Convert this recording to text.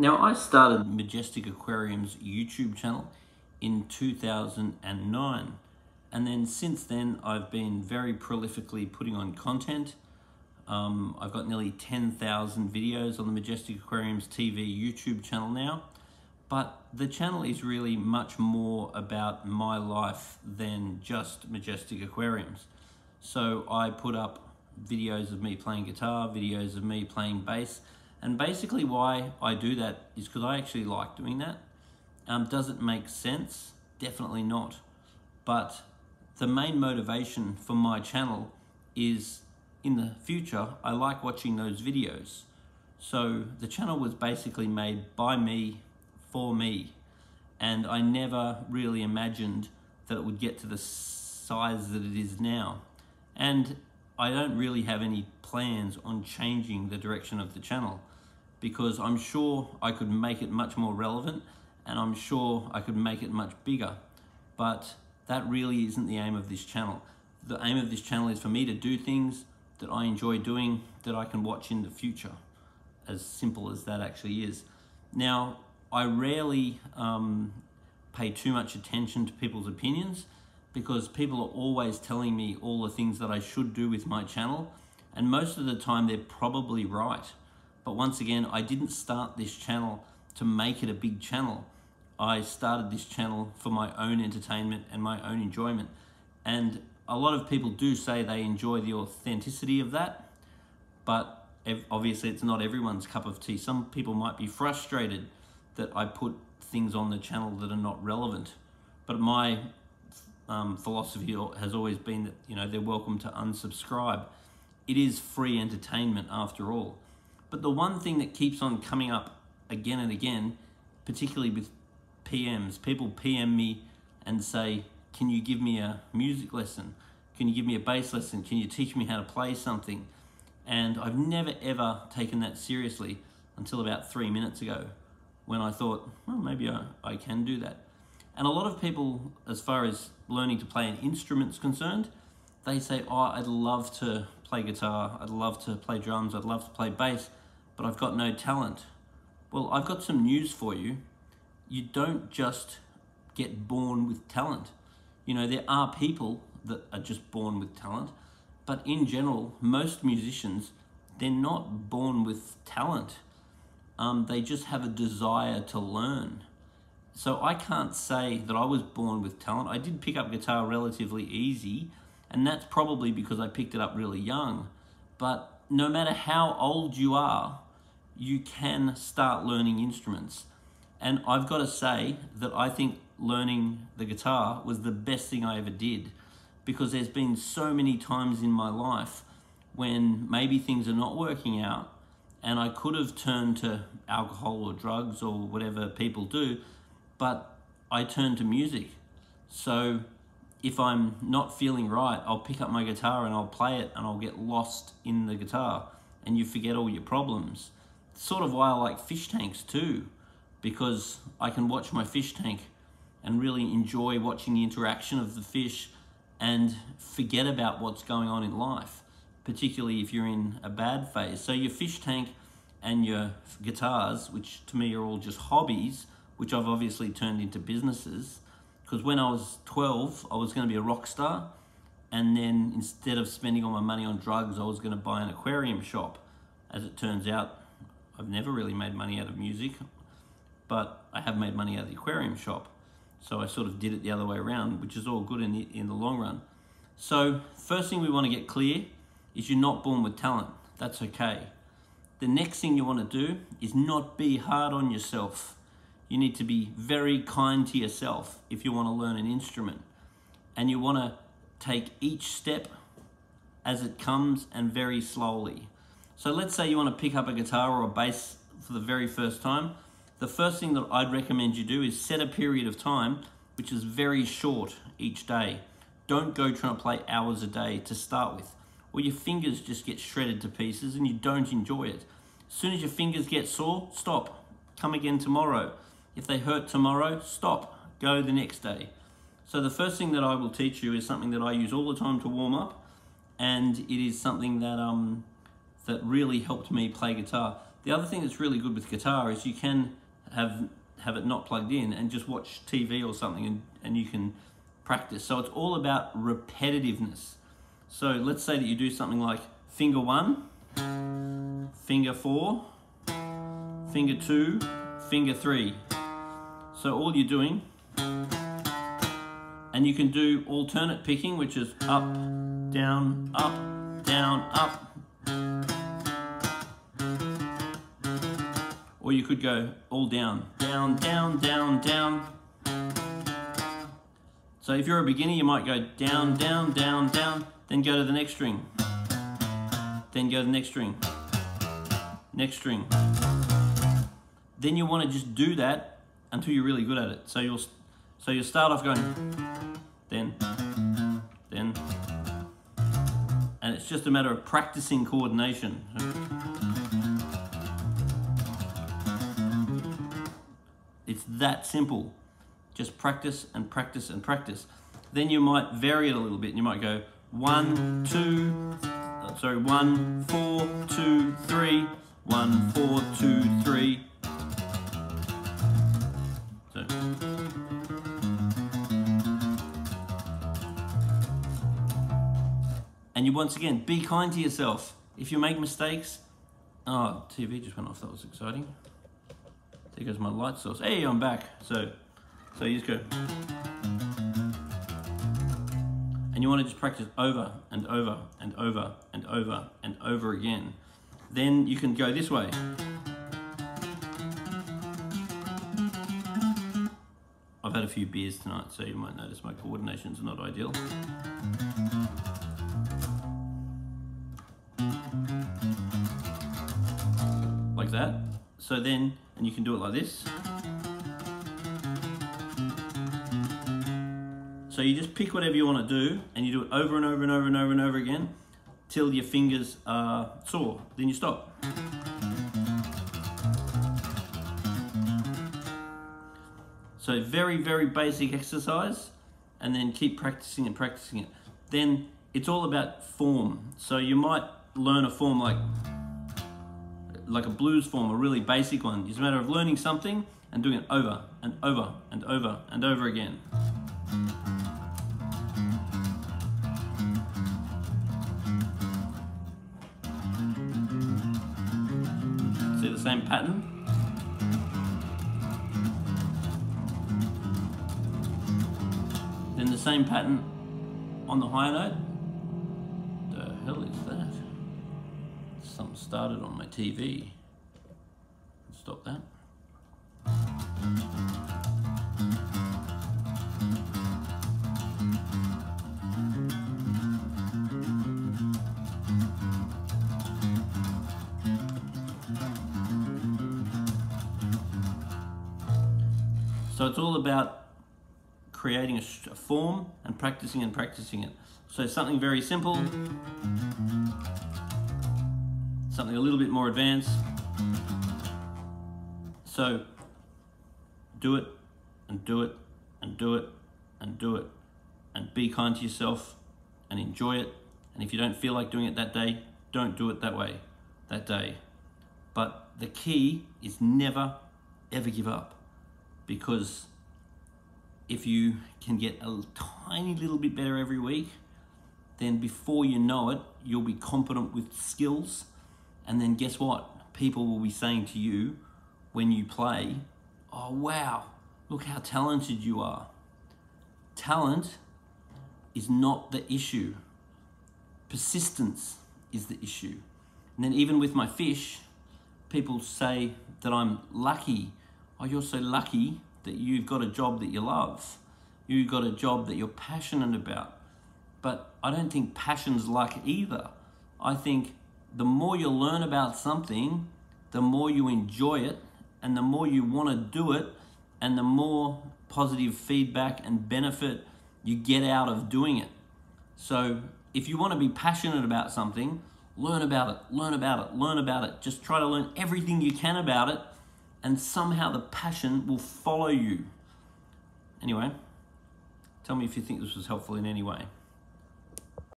Now, I started Majestic Aquarium's YouTube channel in 2009, and then since then I've been very prolifically putting on content. I've got nearly 10,000 videos on the Majestic Aquarium's TV YouTube channel now, but the channel is really much more about my life than just Majestic Aquariums. So I put up videos of me playing guitar, videos of me playing bass, and basically why I do that is because I actually like doing that. Does it make sense? Definitely not. But the main motivation for my channel is, in the future, I like watching those videos. So the channel was basically made by me, for me, and I never really imagined that it would get to the size that it is now. And I don't really have any plans on changing the direction of the channel, because I'm sure I could make it much more relevant, and I'm sure I could make it much bigger. But that really isn't the aim of this channel. The aim of this channel is for me to do things that I enjoy doing, that I can watch in the future. As simple as that actually is. Now, I rarely pay too much attention to people's opinions, because people are always telling me all the things that I should do with my channel, and most of the time they're probably right. But once again, I didn't start this channel to make it a big channel. I started this channel for my own entertainment and my own enjoyment. And a lot of people do say they enjoy the authenticity of that, but obviously it's not everyone's cup of tea. Some people might be frustrated that I put things on the channel that are not relevant. But my philosophy has always been that, you know, they're welcome to unsubscribe. It is free entertainment after all. But the one thing that keeps on coming up again and again, particularly with PMs, people PM me and say, can you give me a music lesson? Can you give me a bass lesson? Can you teach me how to play something? And I've never ever taken that seriously until about 3 minutes ago, when I thought, well, maybe I can do that. And a lot of people, as far as learning to play an instrument's concerned, they say, oh, I'd love to play guitar, I'd love to play drums, I'd love to play bass, but I've got no talent. Well, I've got some news for you. You don't just get born with talent. You know, there are people that are just born with talent, but in general, most musicians, they're not born with talent. They just have a desire to learn. So I can't say that I was born with talent. I did pick up guitar relatively easy, and that's probably because I picked it up really young. But no matter how old you are, you can start learning instruments. And I've got to say that I think learning the guitar was the best thing I ever did, because there's been so many times in my life when maybe things are not working out, and I could have turned to alcohol or drugs or whatever people do, but I turned to music. So if I'm not feeling right, I'll pick up my guitar and I'll play it, and I'll get lost in the guitar and you forget all your problems. It's sort of why I like fish tanks too, because I can watch my fish tank and really enjoy watching the interaction of the fish and forget about what's going on in life, particularly if you're in a bad phase. So your fish tank and your guitars, which to me are all just hobbies, which I've obviously turned into businesses, because when I was 12, I was going to be a rock star, and then instead of spending all my money on drugs, I was going to buy an aquarium shop. As it turns out, I've never really made money out of music, but I have made money out of the aquarium shop. So I sort of did it the other way around, which is all good in the long run. So first thing we want to get clear is you're not born with talent. That's okay. The next thing you want to do is not be hard on yourself. You need to be very kind to yourself if you want to learn an instrument. And you want to take each step as it comes and very slowly. So let's say you want to pick up a guitar or a bass for the very first time. The first thing that I'd recommend you do is set a period of time which is very short each day. Don't go trying to play hours a day to start with, or your fingers just get shredded to pieces and you don't enjoy it. As soon as your fingers get sore, stop. Come again tomorrow. If they hurt tomorrow, stop. Go the next day. So the first thing that I will teach you is something that I use all the time to warm up, and it is something that that really helped me play guitar. The other thing that's really good with guitar is you can have it not plugged in and just watch TV or something, and you can practice. So it's all about repetitiveness. So let's say that you do something like finger 1, finger 4, finger 2, finger 3. So all you're doing, and you can do alternate picking, which is up, down, up, down, up. Or you could go all down, down, down, down, down. So if you're a beginner, you might go down, down, down, down, then go to the next string. Then go to the next string. Next string. Then you want to just do that until you're really good at it. So you'll start off going then, and it's just a matter of practicing coordination. It's that simple. Just practice and practice and practice. Then you might vary it a little bit. You might go 1, 4, 2, 3, 1, 4, 2, 3. So. And you once again, be kind to yourself. If you make mistakes, oh, TV just went off, that was exciting. There goes my light source. Hey, I'm back. So you just go. And you want to just practice over and over and over and over and over again. Then you can go this way. I've had a few beers tonight, so you might notice my coordination's not ideal. Like that. So then, and you can do it like this. So you just pick whatever you want to do, and you do it over and over and over and over and over again till your fingers are sore. Then you stop. So very, very basic exercise, and then keep practicing and practicing it. Then it's all about form. So you might learn a form like a blues form, a really basic one. It's a matter of learning something and doing it over and over and over and over again. See the same pattern? Then the same pattern on the higher note. The hell is that? Something started on my TV. Stop that. So it's all about creating a form and practicing it. So something very simple, something a little bit more advanced. So do it and do it and do it and do it, and be kind to yourself and enjoy it. And if you don't feel like doing it that day, don't do it that day. But the key is never ever give up, because if you can get a tiny little bit better every week, then before you know it, you'll be competent with skills. And then guess what? People will be saying to you when you play, oh wow, look how talented you are. Talent is not the issue. Persistence is the issue. And then even with my fish, people say that I'm lucky. Oh, you're so lucky that you've got a job that you love. You've got a job that you're passionate about. But I don't think passion's luck either. I think the more you learn about something, the more you enjoy it, and the more you want to do it, and the more positive feedback and benefit you get out of doing it. So if you want to be passionate about something, learn about it, learn about it, learn about it. Just try to learn everything you can about it, and somehow the passion will follow you. Anyway, tell me if you think this was helpful in any way.